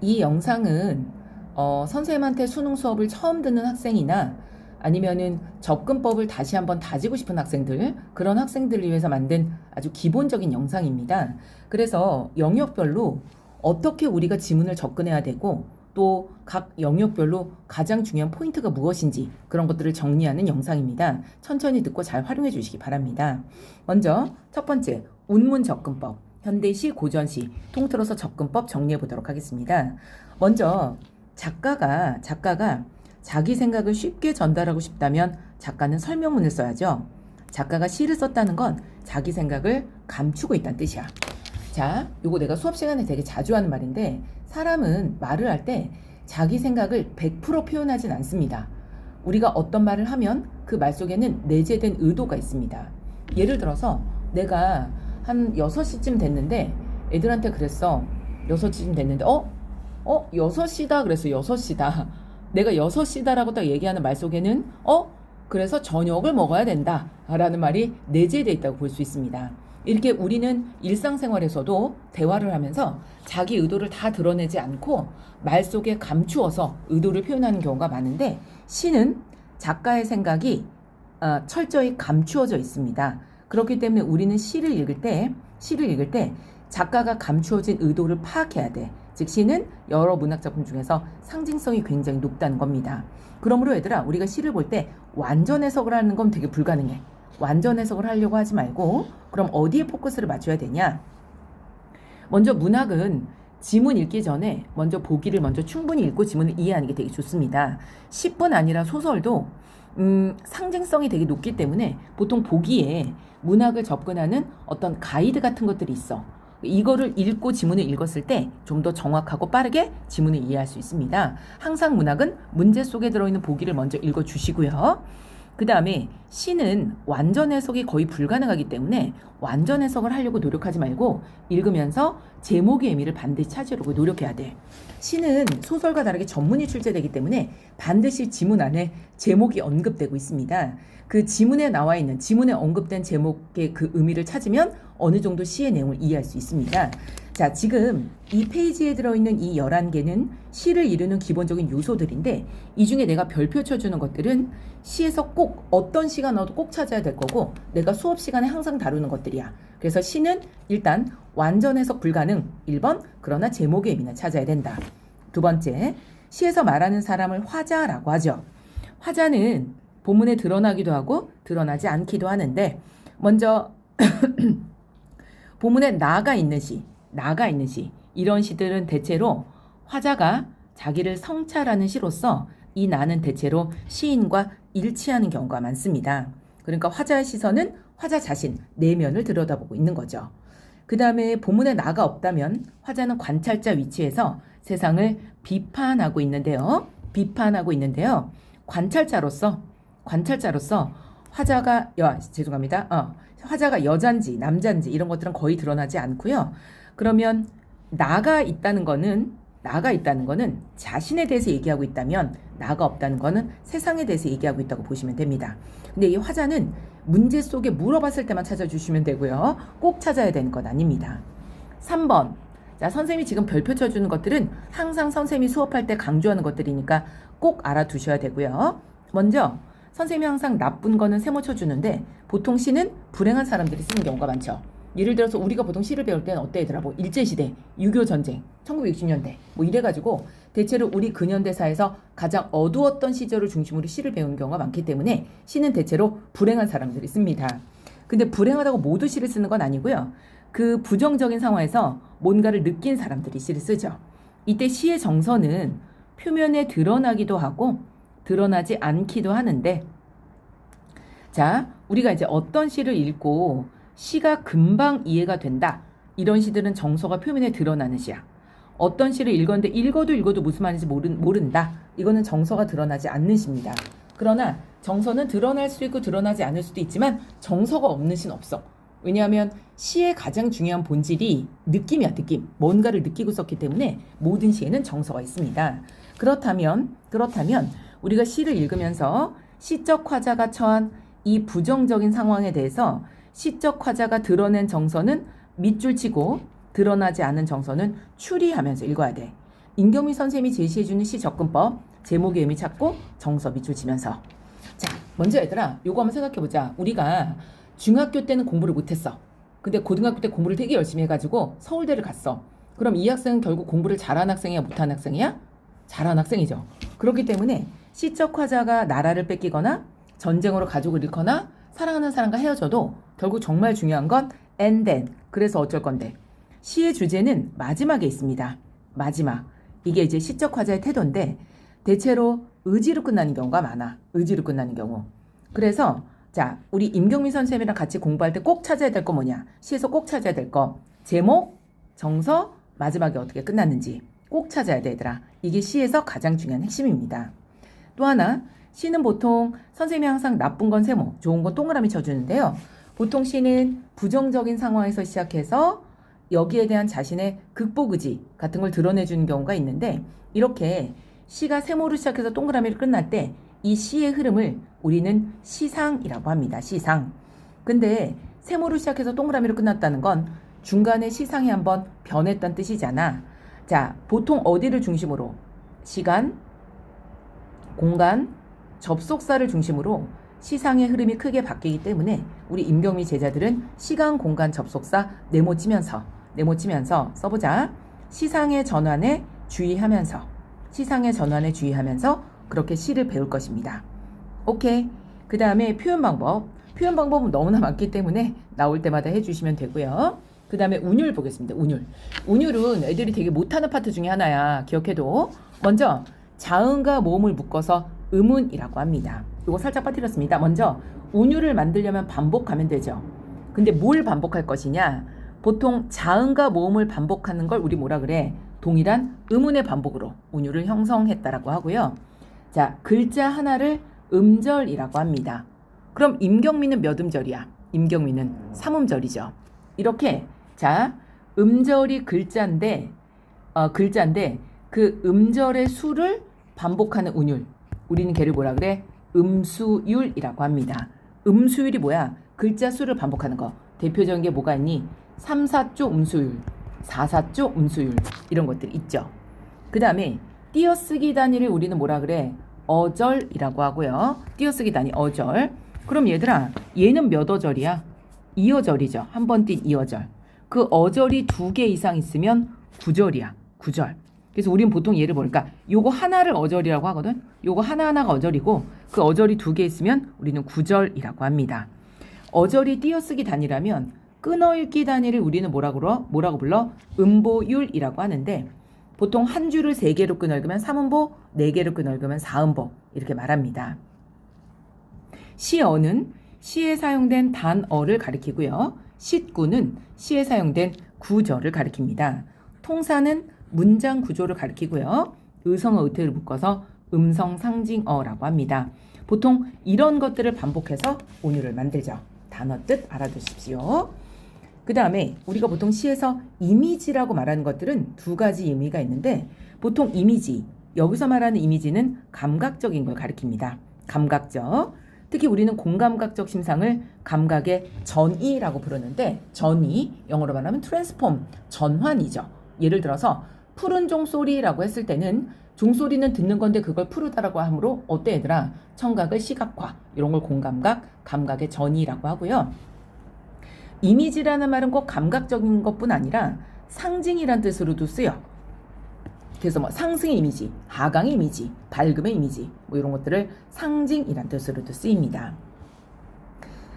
이 영상은 선생님한테 수능 수업을 처음 듣는 학생이나 아니면은 접근법을 다시 한번 다지고 싶은 학생들, 그런 학생들을 위해서 만든 아주 기본적인 영상입니다. 그래서 영역별로 어떻게 우리가 지문을 접근해야 되고 또 각 영역별로 가장 중요한 포인트가 무엇인지 그런 것들을 정리하는 영상입니다. 천천히 듣고 잘 활용해 주시기 바랍니다. 먼저 첫 번째, 운문 접근법. 현대시, 고전시, 통틀어서 접근법 정리해 보도록 하겠습니다. 먼저 작가가 자기 생각을 쉽게 전달하고 싶다면 작가는 설명문을 써야죠. 작가가 시를 썼다는 건 자기 생각을 감추고 있다는 뜻이야. 자, 요거 내가 수업 시간에 되게 자주 하는 말인데, 사람은 말을 할 때 자기 생각을 100% 표현하진 않습니다. 우리가 어떤 말을 하면 그 말 속에는 내재된 의도가 있습니다. 예를 들어서 내가 한 6시쯤 됐는데 애들한테 그랬어. 6시쯤 됐는데 6시다 그랬어. 6시다. 내가 6시다라고 딱 얘기하는 말 속에는 그래서 저녁을 먹어야 된다 라는 말이 내재되어 있다고 볼 수 있습니다. 이렇게 우리는 일상생활에서도 대화를 하면서 자기 의도를 다 드러내지 않고 말 속에 감추어서 의도를 표현하는 경우가 많은데, 시는 작가의 생각이 철저히 감추어져 있습니다. 그렇기 때문에 우리는 시를 읽을 때 작가가 감추어진 의도를 파악해야 돼. 즉 시는 여러 문학작품 중에서 상징성이 굉장히 높다는 겁니다. 그러므로 얘들아, 우리가 시를 볼 때 완전 해석을 하는 건 되게 불가능해. 완전 해석을 하려고 하지 말고, 그럼 어디에 포커스를 맞춰야 되냐? 먼저 문학은 지문 읽기 전에 먼저 보기를 먼저 충분히 읽고 지문을 이해하는 게 되게 좋습니다. 시뿐 아니라 소설도 상징성이 되게 높기 때문에 보통 보기에 문학을 접근하는 어떤 가이드 같은 것들이 있어. 이거를 읽고 지문을 읽었을 때 좀 더 정확하고 빠르게 지문을 이해할 수 있습니다. 항상 문학은 문제 속에 들어있는 보기를 먼저 읽어주시고요. 그 다음에 시는 완전 해석이 거의 불가능하기 때문에 완전 해석을 하려고 노력하지 말고 읽으면서 제목의 의미를 반드시 찾으려고 노력해야 돼. 시는 소설과 다르게 전문이 출제되기 때문에 반드시 지문 안에 제목이 언급되고 있습니다. 그 지문에 나와 있는, 지문에 언급된 제목의 그 의미를 찾으면 어느 정도 시의 내용을 이해할 수 있습니다. 자, 지금 이 페이지에 들어있는 이 11개는 시를 이루는 기본적인 요소들인데, 이 중에 내가 별표 쳐주는 것들은 시에서 꼭 어떤 시가 나와도 꼭 찾아야 될 거고 내가 수업 시간에 항상 다루는 것들이야. 그래서 시는 일단 완전 해석 불가능 1번, 그러나 제목의 의미는 찾아야 된다. 두 번째, 시에서 말하는 사람을 화자라고 하죠. 화자는 본문에 드러나기도 하고 드러나지 않기도 하는데, 먼저 본문에 나가 있는 시, 이런 시들은 대체로 화자가 자기를 성찰하는 시로서 이 나는 대체로 시인과 일치하는 경우가 많습니다. 그러니까 화자의 시선은 화자 자신, 내면을 들여다보고 있는 거죠. 그 다음에 본문에 나가 없다면 화자는 관찰자 위치에서 세상을 비판하고 있는데요. 관찰자로서 화자가 화자가 여잔지 남잔지 이런 것들은 거의 드러나지 않고요. 그러면 나가 있다는 거는 자신에 대해서 얘기하고 있다면, 나가 없다는 거는 세상에 대해서 얘기하고 있다고 보시면 됩니다. 근데 이 화자는 문제 속에 물어봤을 때만 찾아주시면 되고요. 꼭 찾아야 되는 건 아닙니다. 3번. 자, 선생님이 지금 별표 쳐주는 것들은 항상 선생님이 수업할 때 강조하는 것들이니까 꼭 알아두셔야 되고요. 먼저 선생님이 항상 나쁜 거는 세모 쳐주는데, 보통 시는 불행한 사람들이 쓰는 경우가 많죠. 예를 들어서 우리가 보통 시를 배울 때는 어때 얘들아? 뭐 일제시대, 6.25전쟁, 1960년대 뭐 이래가지고 대체로 우리 근현대사에서 가장 어두웠던 시절을 중심으로 시를 배우는 경우가 많기 때문에 시는 대체로 불행한 사람들이 씁니다. 근데 불행하다고 모두 시를 쓰는 건 아니고요. 그 부정적인 상황에서 뭔가를 느낀 사람들이 시를 쓰죠. 이때 시의 정서는 표면에 드러나기도 하고 드러나지 않기도 하는데, 자, 우리가 이제 어떤 시를 읽고 시가 금방 이해가 된다, 이런 시들은 정서가 표면에 드러나는 시야. 어떤 시를 읽었는데 읽어도 무슨 말인지 모른다, 이거는 정서가 드러나지 않는 시입니다. 그러나 정서는 드러날 수 있고 드러나지 않을 수도 있지만 정서가 없는 시는 없어. 왜냐하면 시의 가장 중요한 본질이 느낌이야. 느낌. 뭔가를 느끼고 썼기 때문에 모든 시에는 정서가 있습니다. 그렇다면 우리가 시를 읽으면서 시적 화자가 처한 이 부정적인 상황에 대해서 시적 화자가 드러낸 정서는 밑줄 치고 드러나지 않은 정서는 추리하면서 읽어야 돼. 임경미 선생님이 제시해주는 시 접근법, 제목의 의미 찾고 정서 밑줄 치면서. 자, 먼저 얘들아, 요거 한번 생각해보자. 우리가 중학교 때는 공부를 못했어. 근데 고등학교 때 공부를 되게 열심히 해가지고 서울대를 갔어. 그럼 이 학생은 결국 공부를 잘한 학생이야, 못한 학생이야? 잘한 학생이죠. 그렇기 때문에 시적 화자가 나라를 뺏기거나 전쟁으로 가족을 잃거나 사랑하는 사람과 헤어져도 결국 정말 중요한 건 and then. 그래서 어쩔 건데. 시의 주제는 마지막에 있습니다. 마지막. 이게 이제 시적 화자의 태도인데 대체로 의지로 끝나는 경우가 많아. 의지로 끝나는 경우. 그래서 자, 우리 임경민 선생님이랑 같이 공부할 때 꼭 찾아야 될 거 뭐냐? 시에서 꼭 찾아야 될 거. 제목, 정서, 마지막에 어떻게 끝났는지 꼭 찾아야 돼, 얘들아. 이게 시에서 가장 중요한 핵심입니다. 또 하나, 시는 보통 선생님이 항상 나쁜 건 세모, 좋은 건 동그라미 쳐주는데요. 보통 시는 부정적인 상황에서 시작해서 여기에 대한 자신의 극복 의지 같은 걸 드러내주는 경우가 있는데 이렇게 시가 세모로 시작해서 동그라미로 끝날 때 이 시의 흐름을 우리는 시상이라고 합니다. 시상. 근데 세모로 시작해서 동그라미로 끝났다는 건 중간에 시상이 한번 변했다는 뜻이잖아. 자, 보통 어디를 중심으로? 시간, 공간, 접속사를 중심으로 시상의 흐름이 크게 바뀌기 때문에 우리 임경미 제자들은 시간, 공간, 접속사 네모치면서 써보자. 시상의 전환에 주의하면서 그렇게 시를 배울 것입니다. 오케이. 그 다음에 표현 방법은 너무나 많기 때문에 나올 때마다 해주시면 되고요. 그 다음에 운율 보겠습니다. 운율은 애들이 되게 못하는 파트 중에 하나야. 기억해도. 먼저 자음과 모음을 묶어서 음운이라고 합니다. 이거 살짝 빠뜨렸습니다. 먼저 운율을 만들려면 반복하면 되죠. 근데 뭘 반복할 것이냐? 보통 자음과 모음을 반복하는 걸 우리 뭐라 그래? 동일한 음운의 반복으로 운율을 형성했다라고 하고요. 자, 글자 하나를 음절이라고 합니다. 그럼 임경미는 몇 음절이야? 임경미는 3음절이죠. 이렇게 자, 음절이 글자인데 그 음절의 수를 반복하는 운율. 우리는 걔를 뭐라 그래? 음수율이라고 합니다. 음수율이 뭐야? 글자 수를 반복하는 거. 대표적인 게 뭐가 있니? 3, 4조 음수율, 4, 4조 음수율 이런 것들이 있죠. 그 다음에 띄어쓰기 단위를 우리는 뭐라 그래? 어절이라고 하고요. 띄어쓰기 단위 어절. 그럼 얘들아, 얘는 몇 어절이야? 2어절이죠. 한 번 띈 2어절. 그 어절이 2개 이상 있으면 9절이야. 9절. 그래서 우리는 보통 얘를 보니까 요거 하나를 어절이라고 하거든. 요거 하나하나가 어절이고 그 어절이 2개 있으면 우리는 9절이라고 합니다. 어절이 띄어쓰기 단위라면 끊어읽기 단위를 우리는 뭐라고 불러? 음보율이라고 하는데 보통 한 줄을 3개로 끊어읽으면 3음보, 4개로 끊어읽으면 4음보 이렇게 말합니다. 시어는 시에 사용된 단어를 가리키고요. 시구는 시에 사용된 구절을 가리킵니다. 통사는 문장 구조를 가리키고요. 의성어 의태를 묶어서 음성상징어라고 합니다. 보통 이런 것들을 반복해서 운율을 만들죠. 단어 뜻 알아두십시오. 그 다음에 우리가 보통 시에서 이미지라고 말하는 것들은 2가지 의미가 있는데 보통 이미지, 여기서 말하는 이미지는 감각적인 걸 가리킵니다. 감각적. 특히 우리는 공감각적 심상을 감각의 전이라고 부르는데 전이, 영어로 말하면 트랜스폼, 전환이죠. 예를 들어서 푸른 종소리라고 했을 때는 종소리는 듣는 건데 그걸 푸르다라고 하므로 어때 얘들아? 청각을 시각화, 이런 걸 공감각, 감각의 전이라고 하고요. 이미지라는 말은 꼭 감각적인 것뿐 아니라 상징이란 뜻으로도 쓰여. 그래서 뭐 상승의 이미지, 하강의 이미지, 밝음의 이미지 뭐 이런 것들을 상징이란 뜻으로도 쓰입니다.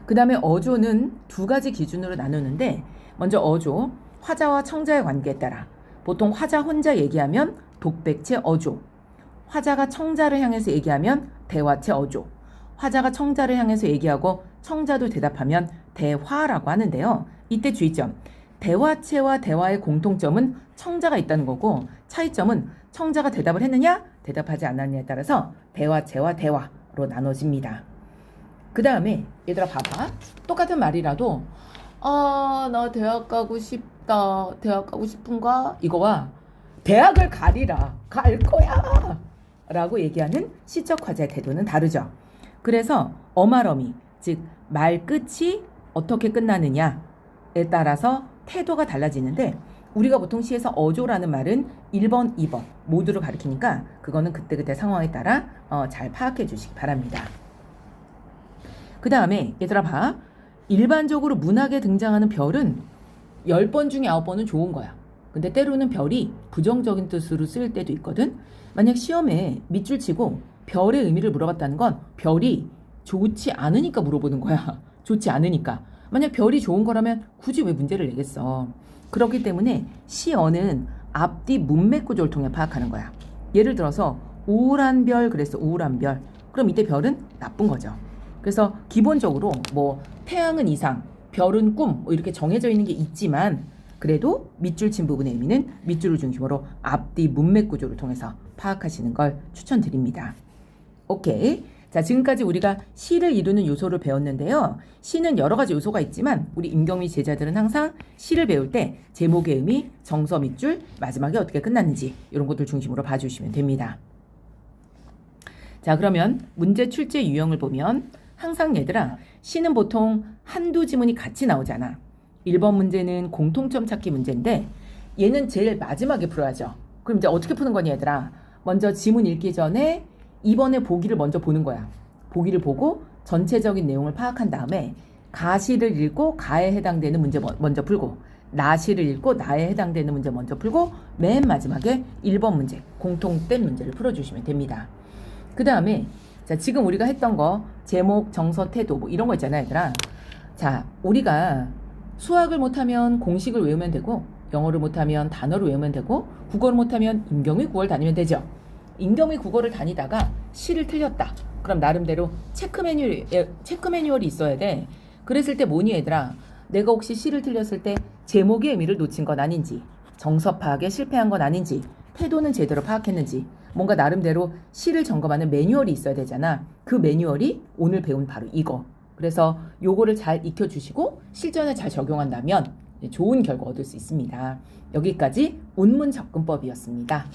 그 다음에 어조는 2가지 기준으로 나누는데 먼저 어조, 화자와 청자의 관계에 따라 보통 화자 혼자 얘기하면 독백체 어조, 화자가 청자를 향해서 얘기하면 대화체 어조, 화자가 청자를 향해서 얘기하고 청자도 대답하면 대화라고 하는데요. 이때 주의점. 대화체와 대화의 공통점은 청자가 있다는 거고 차이점은 청자가 대답을 했느냐 대답하지 않았느냐에 따라서 대화체와 대화로 나눠집니다. 그 다음에 얘들아 봐봐. 똑같은 말이라도 나 대학 가고 싶다. 대학 가고 싶은가? 이거와 대학을 가리라. 갈 거야. 라고 얘기하는 시적 화자의 태도는 다르죠. 그래서 어말어미, 즉 말 끝이 어떻게 끝나느냐에 따라서 태도가 달라지는데 우리가 보통 시에서 어조라는 말은 1번, 2번 모두를 가리키니까 그거는 그때그때 상황에 따라 잘 파악해 주시기 바랍니다. 그 다음에 얘들아 봐. 일반적으로 문학에 등장하는 별은 10번 중에 9번은 좋은 거야. 근데 때로는 별이 부정적인 뜻으로 쓰일 때도 있거든. 만약 시험에 밑줄 치고 별의 의미를 물어봤다는 건 별이 좋지 않으니까 물어보는 거야. 좋지 않으니까. 만약 별이 좋은 거라면 굳이 왜 문제를 내겠어. 그렇기 때문에 시어는 앞뒤 문맥 구조를 통해 파악하는 거야. 예를 들어서 우울한 별 그랬어. 우울한 별. 그럼 이때 별은 나쁜 거죠. 그래서 기본적으로 뭐 태양은 이상, 별은 꿈 뭐 이렇게 정해져 있는 게 있지만 그래도 밑줄 친 부분의 의미는 밑줄을 중심으로 앞뒤 문맥 구조를 통해서 파악하시는 걸 추천드립니다. 오케이. 자, 지금까지 우리가 시를 이루는 요소를 배웠는데요. 시는 여러 가지 요소가 있지만 우리 임경미 제자들은 항상 시를 배울 때 제목의 의미, 정서 밑줄, 마지막에 어떻게 끝났는지 이런 것들 중심으로 봐주시면 됩니다. 자, 그러면 문제 출제 유형을 보면 항상 얘들아 시는 보통 한두 지문이 같이 나오잖아. 1번 문제는 공통점 찾기 문제인데 얘는 제일 마지막에 풀어야죠. 그럼 이제 어떻게 푸는 거니 얘들아? 먼저 지문 읽기 전에 2번의 보기를 먼저 보는 거야. 보기를 보고 전체적인 내용을 파악한 다음에 가시를 읽고 가에 해당되는 문제 먼저 풀고 나시를 읽고 나에 해당되는 문제 먼저 풀고 맨 마지막에 1번 문제 공통된 문제를 풀어주시면 됩니다. 그 다음에 자 지금 우리가 했던 거 제목, 정서, 태도 뭐 이런 거 있잖아요 얘들아. 자 우리가 수학을 못하면 공식을 외우면 되고 영어를 못하면 단어를 외우면 되고 국어를 못하면 임경미 국어를 다니면 되죠. 임경미 국어를 다니다가 시를 틀렸다. 그럼 나름대로 체크 매뉴얼이 있어야 돼. 그랬을 때 뭐니 얘들아? 내가 혹시 시를 틀렸을 때 제목의 의미를 놓친 건 아닌지, 정서 파악에 실패한 건 아닌지, 태도는 제대로 파악했는지 뭔가 나름대로 시를 점검하는 매뉴얼이 있어야 되잖아. 그 매뉴얼이 오늘 배운 바로 이거. 그래서 요거를 잘 익혀주시고 실전에 잘 적용한다면 좋은 결과 얻을 수 있습니다. 여기까지 운문 접근법이었습니다.